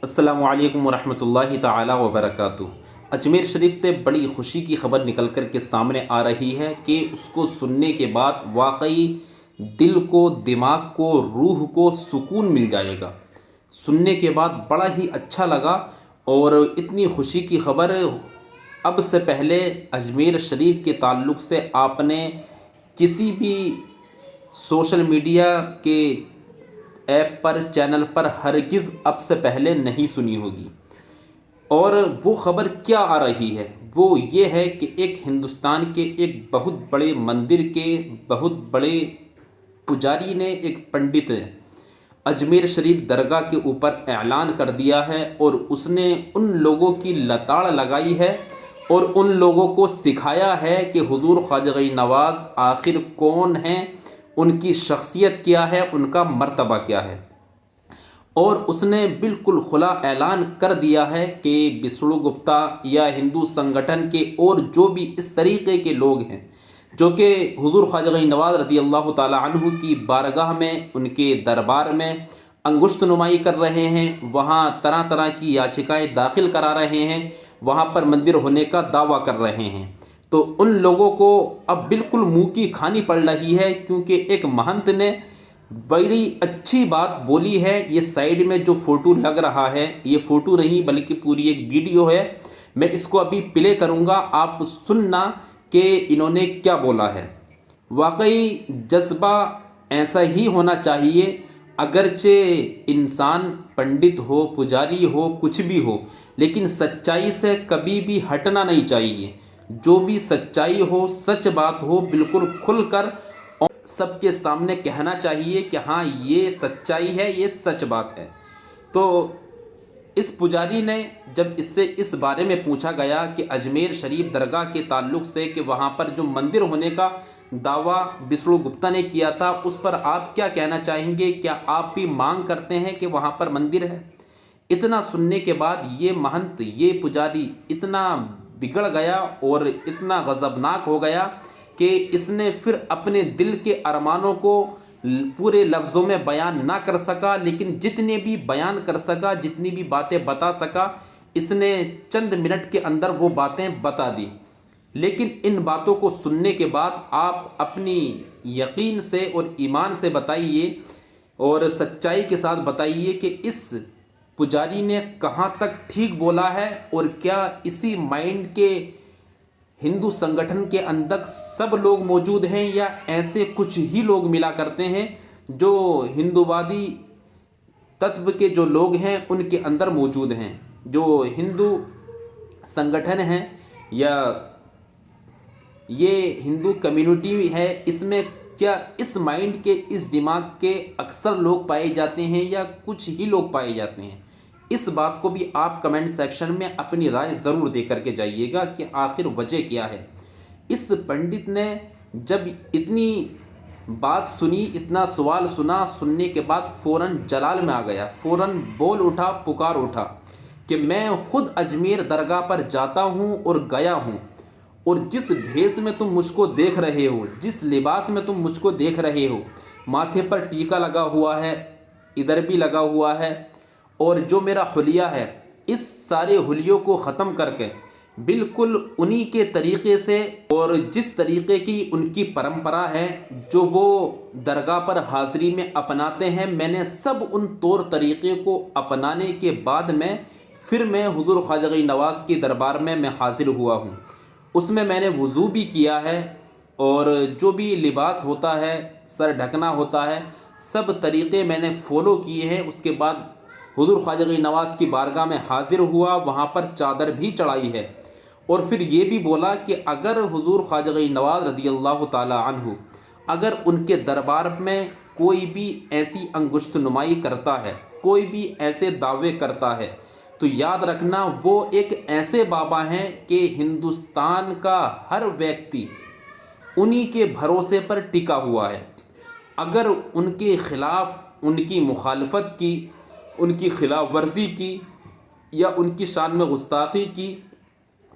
السلام علیکم ورحمۃ اللہ تعالی وبرکاتہ۔ اجمیر شریف سے بڑی خوشی کی خبر نکل کر کے سامنے آ رہی ہے کہ اس کو سننے کے بعد واقعی دل کو، دماغ کو، روح کو سکون مل جائے گا۔ سننے کے بعد بڑا ہی اچھا لگا، اور اتنی خوشی کی خبر اب سے پہلے اجمیر شریف کے تعلق سے آپ نے کسی بھی سوشل میڈیا کے ایپ پر، چینل پر ہرگز اب سے پہلے نہیں سنی ہوگی۔ اور وہ خبر کیا آ رہی ہے؟ وہ یہ ہے کہ ایک ہندوستان کے ایک بہت بڑے مندر کے بہت بڑے پجاری نے، ایک پنڈت نے اجمیر شریف درگاہ کے اوپر اعلان کر دیا ہے، اور اس نے ان لوگوں کی لتاڑ لگائی ہے اور ان لوگوں کو سکھایا ہے کہ حضور خواجہ نواز آخر کون ہیں، ان کی شخصیت کیا ہے، ان کا مرتبہ کیا ہے۔ اور اس نے بالکل کھلا اعلان کر دیا ہے کہ وشنو گپتا یا ہندو سنگٹھن کے اور جو بھی اس طریقے کے لوگ ہیں جو کہ حضور خواجہ نواز رضی اللہ تعالی عنہ کی بارگاہ میں، ان کے دربار میں انگشت نمائی کر رہے ہیں، وہاں طرح طرح کی یاچکائیں داخل کرا رہے ہیں، وہاں پر مندر ہونے کا دعویٰ کر رہے ہیں، تو ان لوگوں کو اب بالکل منہ کی کھانی پڑ رہی ہے، کیونکہ ایک مہنت نے بڑی اچھی بات بولی ہے۔ یہ سائیڈ میں جو فوٹو لگ رہا ہے، یہ فوٹو نہیں بلکہ پوری ایک ویڈیو ہے، میں اس کو ابھی پلے کروں گا، آپ سننا کہ انہوں نے کیا بولا ہے۔ واقعی جذبہ ایسا ہی ہونا چاہیے، اگرچہ انسان پنڈت ہو، پجاری ہو، کچھ بھی ہو، لیکن سچائی سے کبھی بھی ہٹنا نہیں چاہیے۔ جو بھی سچائی ہو، سچ بات ہو، بالکل کھل کر اور سب کے سامنے کہنا چاہیے کہ ہاں یہ سچائی ہے، یہ سچ بات ہے۔ تو اس پجاری نے جب اس سے اس بارے میں پوچھا گیا کہ اجمیر شریف درگاہ کے تعلق سے کہ وہاں پر جو مندر ہونے کا دعویٰ وشنو گپتا نے کیا تھا، اس پر آپ کیا کہنا چاہیں گے؟ کیا آپ بھی مانگ کرتے ہیں کہ وہاں پر مندر ہے؟ اتنا سننے کے بعد یہ مہنت، یہ پجاری اتنا بگڑ گیا اور اتنا غضبناک ہو گیا کہ اس نے پھر اپنے دل کے ارمانوں کو پورے لفظوں میں بیان نہ کر سکا، لیکن جتنے بھی بیان کر سکا، جتنی بھی باتیں بتا سکا، اس نے چند منٹ کے اندر وہ باتیں بتا دی۔ لیکن ان باتوں کو سننے کے بعد آپ اپنی یقین سے اور ایمان سے بتائیے اور سچائی کے ساتھ بتائیے کہ اس پجاری نے کہاں تک ٹھیک بولا ہے، اور کیا اسی مائنڈ کے ہندو سنگٹھن کے اندر سب لوگ موجود ہیں، یا ایسے کچھ ہی لوگ ملا کرتے ہیں جو ہندووادی تتو کے جو لوگ ہیں ان کے اندر موجود ہیں، جو ہندو سنگٹھن ہیں یا یہ ہندو کمیونٹی ہے، اس میں کیا اس مائنڈ کے، اس دماغ کے اکثر لوگ پائے جاتے ہیں یا کچھ ہی لوگ پائے جاتے ہیں؟ اس بات کو بھی آپ کمنٹ سیکشن میں اپنی رائے ضرور دے کر کے جائیے گا کہ آخر وجہ کیا ہے۔ اس پنڈت نے جب اتنی بات سنی، اتنا سوال سنا، سننے کے بعد فوراً جلال میں آ گیا، فوراً بول اٹھا، پکار اٹھا کہ میں خود اجمیر درگاہ پر جاتا ہوں اور گیا ہوں، اور جس بھیس میں تم مجھ کو دیکھ رہے ہو، جس لباس میں تم مجھ کو دیکھ رہے ہو، ماتھے پر ٹیکا لگا ہوا ہے، ادھر بھی لگا ہوا ہے، اور جو میرا حلیہ ہے، اس سارے حلیوں کو ختم کر کے بالکل انہی کے طریقے سے اور جس طریقے کی ان کی پرمپرا ہے، جو وہ درگاہ پر حاضری میں اپناتے ہیں، میں نے سب ان طور طریقے کو اپنانے کے بعد پھر میں حضور خواجہ نواز کے دربار میں حاضر ہوا ہوں۔ اس میں نے وضو بھی کیا ہے، اور جو بھی لباس ہوتا ہے، سر ڈھکنا ہوتا ہے، سب طریقے میں نے فالو کیے ہیں۔ اس کے بعد حضور خواجہ نواز کی بارگاہ میں حاضر ہوا، وہاں پر چادر بھی چڑھائی ہے، اور پھر یہ بھی بولا کہ اگر حضور خواجہ نواز رضی اللہ تعالی عنہ اگر ان کے دربار میں کوئی بھی ایسی انگشت نمائی کرتا ہے، کوئی بھی ایسے دعوے کرتا ہے، تو یاد رکھنا وہ ایک ایسے بابا ہیں کہ ہندوستان کا ہر ویکتی انہی کے بھروسے پر ٹکا ہوا ہے۔ اگر ان کے خلاف، ان کی مخالفت کی، ان کی خلاف ورزی کی یا ان کی شان میں گستاخی کی،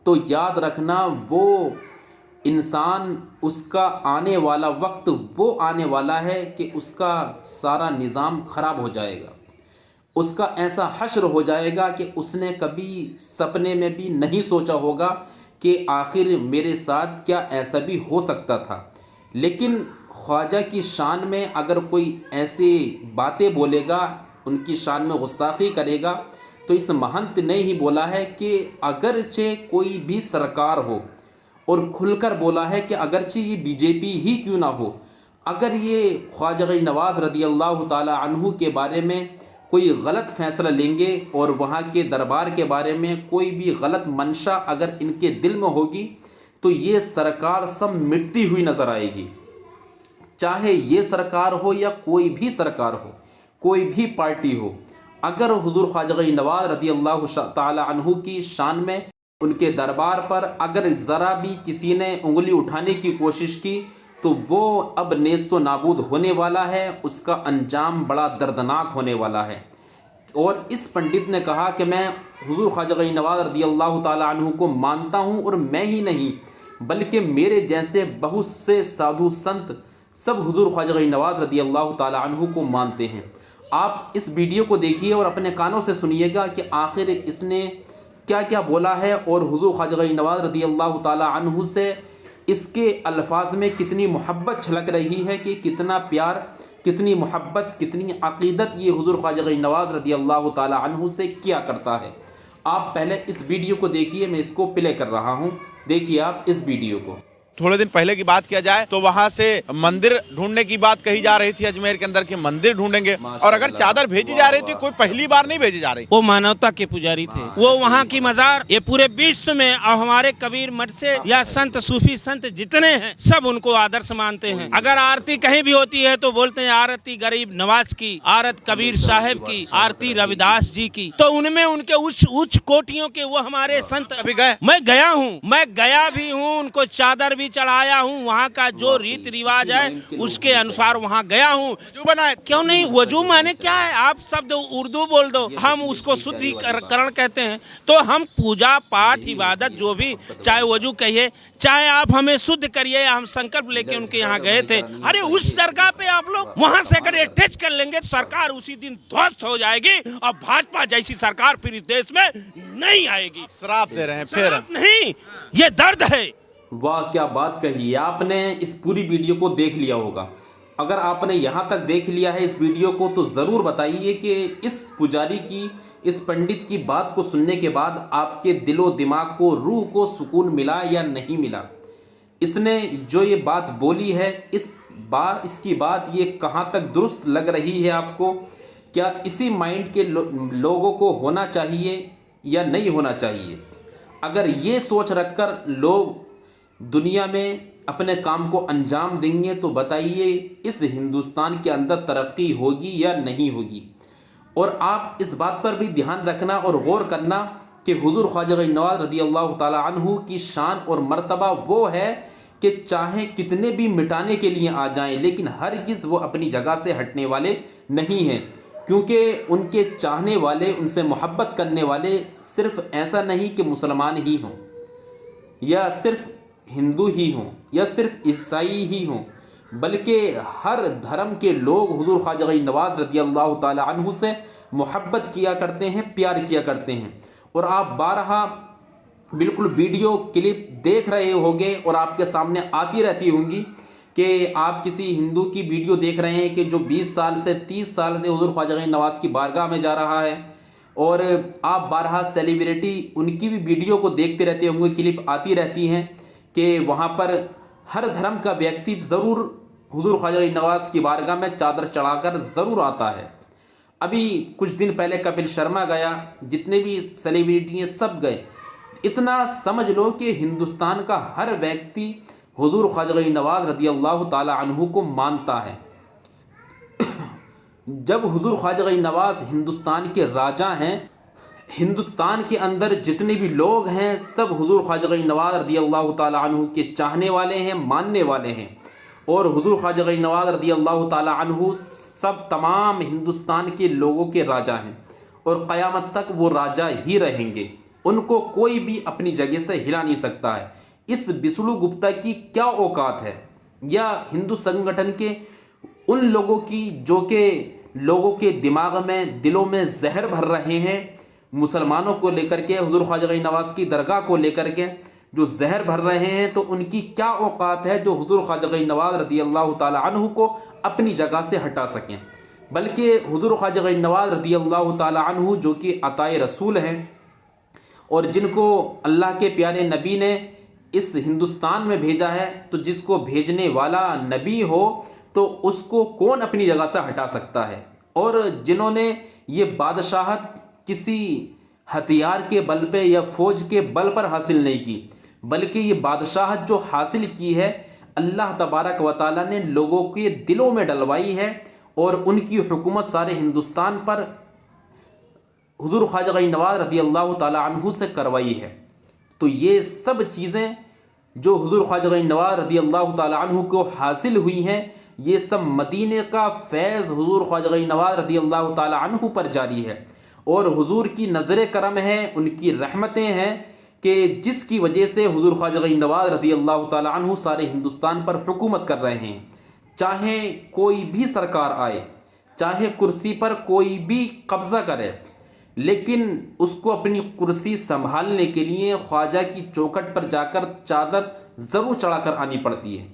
تو یاد رکھنا وہ انسان، اس کا آنے والا وقت وہ آنے والا ہے کہ اس کا سارا نظام خراب ہو جائے گا۔ اس کا ایسا حشر ہو جائے گا کہ اس نے کبھی سپنے میں بھی نہیں سوچا ہوگا کہ آخر میرے ساتھ کیا ایسا بھی ہو سکتا تھا۔ لیکن خواجہ کی شان میں اگر کوئی ایسی باتیں بولے گا، ان کی شان میں گستاخی کرے گا، تو اس مہنت نے ہی بولا ہے کہ اگرچہ کوئی بھی سرکار ہو، اور کھل کر بولا ہے کہ اگرچہ یہ بی جے پی ہی کیوں نہ ہو، اگر یہ خواجہ غنی نواز رضی اللہ تعالی عنہ کے بارے میں کوئی غلط فیصلہ لیں گے اور وہاں کے دربار کے بارے میں کوئی بھی غلط منشا اگر ان کے دل میں ہوگی، تو یہ سرکار سب مٹتی ہوئی نظر آئے گی، چاہے یہ سرکار ہو یا کوئی بھی سرکار ہو، کوئی بھی پارٹی ہو۔ اگر حضور خواجہ غنی نواز رضی اللہ تعالی عنہ کی شان میں، ان کے دربار پر اگر ذرا بھی کسی نے انگلی اٹھانے کی کوشش کی، تو وہ اب نیست و نابود ہونے والا ہے، اس کا انجام بڑا دردناک ہونے والا ہے۔ اور اس پنڈت نے کہا کہ میں حضور خواجہ غنی نواز رضی اللہ تعالی عنہ کو مانتا ہوں، اور میں ہی نہیں بلکہ میرے جیسے بہت سے سادھو سنت سب حضور خواجہ غنی نواز رضی اللہ تعالی عنہ کو مانتے ہیں۔ آپ اس ویڈیو کو دیکھیے اور اپنے کانوں سے سنیے گا کہ آخر اس نے کیا کیا بولا ہے، اور حضور خواجہ غنی نواز رضی اللہ تعالی عنہ سے اس کے الفاظ میں کتنی محبت چھلک رہی ہے، کہ کتنا پیار، کتنی محبت، کتنی عقیدت یہ حضور خواجہ غنی نواز رضی اللہ تعالی عنہ سے کیا کرتا ہے۔ آپ پہلے اس ویڈیو کو دیکھیے، میں اس کو پلے کر رہا ہوں، دیکھیے آپ اس ویڈیو کو۔ تھوڑے دن پہلے کی بات کیا جائے تو وہاں سے مندر ڈھونڈنے کی بات کہی جا رہی تھی اجمیر کے اندر، کہ مندر ڈھونڈیں گے، اور اگر چادر بھیجی جا رہی تھی کوئی پہلی بار نہیں بھیجی جا رہی۔ وہ مانوتا کے پجاری تھے، وہ وہاں کی مزار یہ پورے وشو میں، اور ہمارے کبیر مٹھ سے یا سنت صوفی سنت جتنے ہیں سب ان کو آدرش مانتے ہیں۔ اگر آرتی کہیں بھی ہوتی ہے تو بولتے ہیں آرتی غریب نواز کی، آرت کبیر صاحب کی، آرتی رویداس جی کی، تو ان میں ان کے اچ کوٹیوں کے وہ ہمارے سنت۔ ابھی گئے؟ میں گیا بھی ہوں، ان کو چادر بھی چڑھایا ہوں، وہاں کا جو ریت رواج ہے اس کے انسار وہاں گیا ہوں۔ جو بنائے کیوں نہیں، وضو مانے کیا ہے، آپ شبد اردو بول دو، ہم اس کو شدھی کرن کہتے ہیں۔ تو ہم پوجا پاٹ عبادت جو بھی، چاہے وضو کہیے، چاہے آپ ہمیں شدھ کریے، ہم سنکلپ لے کے ان کے یہاں گئے تھے۔ ارے اس درگاہ پہ آپ لوگ وہاں سے اگر اٹیچ کر لیں گے تو سرکار اسی دن دھوست ہو جائے گی، اور بھاجپا جیسی سرکار پھر اس دیش میں نہیں آئے گی۔ شراب دے رہے ہیں پھر؟ نہیں، یہ درد ہے۔ واہ کیا بات کہی ہے آپ نے، اس پوری ویڈیو کو دیکھ لیا ہوگا۔ اگر آپ نے یہاں تک دیکھ لیا ہے اس ویڈیو کو تو ضرور بتائیے کہ اس پجاری کی، اس پنڈت کی بات کو سننے کے بعد آپ کے دل و دماغ کو، روح کو سکون ملا یا نہیں ملا۔ اس نے جو یہ بات بولی ہے، اس کی بات یہ کہاں تک درست لگ رہی ہے آپ کو؟ کیا اسی مائنڈ کے لوگوں کو ہونا چاہیے یا نہیں ہونا چاہیے؟ اگر یہ سوچ رکھ کر لوگ دنیا میں اپنے کام کو انجام دیں گے تو بتائیے اس ہندوستان کے اندر ترقی ہوگی یا نہیں ہوگی؟ اور آپ اس بات پر بھی دھیان رکھنا اور غور کرنا کہ حضور خواجہ غنی نواز رضی اللہ تعالی عنہ کی شان اور مرتبہ وہ ہے کہ چاہے کتنے بھی مٹانے کے لیے آ جائیں، لیکن ہرگز وہ اپنی جگہ سے ہٹنے والے نہیں ہیں، کیونکہ ان کے چاہنے والے، ان سے محبت کرنے والے صرف ایسا نہیں کہ مسلمان ہی ہوں، یا صرف ہندو ہی ہوں، یا صرف عیسائی ہی ہوں، بلکہ ہر دھرم کے لوگ حضور خواجہ غنی نواز رضی اللہ تعالی عنہ سے محبت کیا کرتے ہیں، پیار کیا کرتے ہیں۔ اور آپ بارہا بالکل ویڈیو کلپ دیکھ رہے ہوگے اور آپ کے سامنے آتی رہتی ہوں گی کہ آپ کسی ہندو کی ویڈیو دیکھ رہے ہیں کہ جو 20 سال سے 30 سال سے حضور خواجہ غنی نواز کی بارگاہ میں جا رہا ہے، اور آپ بارہا سیلیبریٹی ان کی بھی ویڈیو کو دیکھتے رہتے ہوں گے، کلپ آتی رہتی ہیں کہ وہاں پر ہر دھرم کا ویکتی ضرور حضور خواجہ غنی نواز کی بارگاہ میں چادر چڑھا کر ضرور آتا ہے۔ ابھی کچھ دن پہلے کپل شرما گیا، جتنے بھی سیلیبریٹی ہیں سب گئے۔ اتنا سمجھ لو کہ ہندوستان کا ہر ویکتی حضور خواجہ غنی نواز رضی اللہ تعالی عنہ کو مانتا ہے۔ جب حضور خواجہ غنی نواز ہندوستان کے راجا ہیں، ہندوستان کے اندر جتنے بھی لوگ ہیں سب حضور خواجہ غنی نواز رضی اللہ تعالی عنہ کے چاہنے والے ہیں، ماننے والے ہیں، اور حضور خواجہ غنی نواز رضی اللہ تعالی عنہ سب تمام ہندوستان کے لوگوں کے راجا ہیں، اور قیامت تک وہ راجا ہی رہیں گے، ان کو کوئی بھی اپنی جگہ سے ہلا نہیں سکتا ہے۔ اس بسلو گپتا کی کیا اوقات ہے، یا ہندو سنگٹھن کے ان لوگوں کی جو کہ لوگوں کے دماغ میں دلوں میں زہر بھر رہے ہیں مسلمانوں کو لے کر کے، حضور خواجہ غنی نواز کی درگاہ کو لے کر کے جو زہر بھر رہے ہیں، تو ان کی کیا اوقات ہے جو حضور خواجہ غنی نواز رضی اللہ تعالی عنہ کو اپنی جگہ سے ہٹا سکیں؟ بلکہ حضور خواجہ غنی نواز رضی اللہ تعالی عنہ جو کہ عطائے رسول ہیں اور جن کو اللہ کے پیارے نبی نے اس ہندوستان میں بھیجا ہے، تو جس کو بھیجنے والا نبی ہو تو اس کو کون اپنی جگہ سے ہٹا سکتا ہے؟ اور جنہوں نے یہ بادشاہت کسی ہتھیار کے بل پہ یا فوج کے بل پر حاصل نہیں کی، بلکہ یہ بادشاہت جو حاصل کی ہے اللہ تبارک و تعالیٰ نے لوگوں کے دلوں میں ڈلوائی ہے، اور ان کی حکومت سارے ہندوستان پر حضور خواجہ غنی نواز رضی اللہ تعالی عنہ سے کروائی ہے۔ تو یہ سب چیزیں جو حضور خواجہ غنی نواز رضی اللہ تعالی عنہ کو حاصل ہوئی ہیں، یہ سب مدینے کا فیض حضور خواجہ غنی نواز رضی اللہ تعالی عنہ پر جاری ہے، اور حضور کی نظر کرم ہے، ان کی رحمتیں ہیں کہ جس کی وجہ سے حضور خواجہ غنی نواز رضی اللہ تعالی عنہ سارے ہندوستان پر حکومت کر رہے ہیں۔ چاہے کوئی بھی سرکار آئے، چاہے کرسی پر کوئی بھی قبضہ کرے، لیکن اس کو اپنی کرسی سنبھالنے کے لیے خواجہ کی چوکھٹ پر جا کر چادر ضرور چڑھا کر آنی پڑتی ہے۔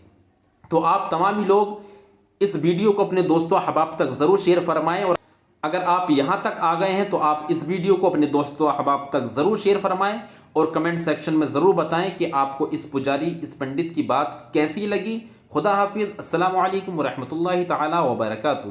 تو آپ تمام لوگ اس ویڈیو کو اپنے دوستوں احباب تک ضرور شیئر فرمائیں، اور اگر آپ یہاں تک آ گئے ہیں تو آپ اس ویڈیو کو اپنے دوستوں احباب تک ضرور شیئر فرمائیں، اور کمنٹ سیکشن میں ضرور بتائیں کہ آپ کو اس پجاری، اس پنڈت کی بات کیسی لگی۔ خدا حافظ، السلام علیکم ورحمۃ اللہ تعالی وبرکاتہ۔